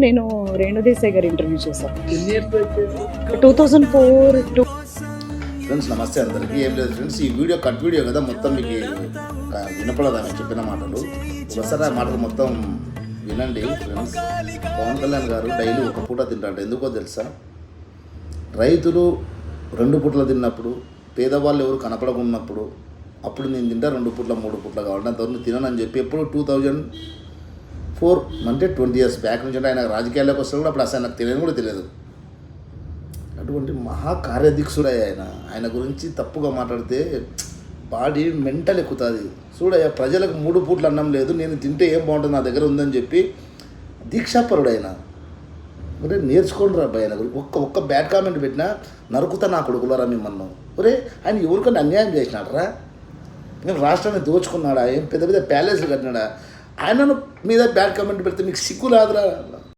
నేను రేణుదేశాయ్ గారి ఇంటర్వ్యూ చేశాను 2004. ఫ్రెండ్స్ నమస్తే అందరికీ. ఏం లేదు ఫ్రెండ్స్, ఈ వీడియో కట్ వీడియో కదా, మొత్తం మీకు వినపడదని చెప్పిన మాటలు ఒకసారి ఆ మాటలు మొత్తం వినండి ఫ్రెండ్స్. పవన్ కళ్యాణ్ గారు డైలీ ఒక పూట తింటాడు. ఎందుకో తెలుసా? రైతులు 2 పూటలు తిన్నప్పుడు, పేదవాళ్ళు ఎవరు కనపడకున్నప్పుడు అప్పుడు నేను తింటా 2 పూట్ల 3 పూట్ల కావాలంటే అంతవరకు తినని చెప్పి ఎప్పుడు 2004 అంటే 20 years బ్యాక్ నుంచి అంటే ఆయన రాజకీయాల్లోకి వస్తే కూడా అప్పుడు అసలు నాకు తెలియని కూడా తెలియదు. అటువంటి మహా కార్యదీక్షుడు ఆయన గురించి తప్పుగా మాట్లాడితే బాడీ మెంటల్ ఎక్కుతుంది. చూడయ్యా, ప్రజలకు 3 పూట్ల అన్నం లేదు, నేను తింటే ఏం బాగుంటుంది, నా దగ్గర ఉందని చెప్పి దీక్షాపరుడు ఆయన. ఒరే నేర్చుకోండి రా అబ్బాయి, ఆయన గురించి ఒక్క బ్యాడ్ కామెంట్ పెట్టినా నరుకుతా నా కొడుకులారా మిమ్మల్ని. ఒరే ఆయన ఎవరికన్నా అన్యాయం చేసినాడరా? నేను రాష్ట్రాన్ని దోచుకున్నాడా? ఏం పెద్ద పెద్ద ప్యాలెస్లు కట్టినాడా? ఆయన మీద బ్యాడ్ కామెంట్ పెడితే మీకు సిగ్గు రాదురా?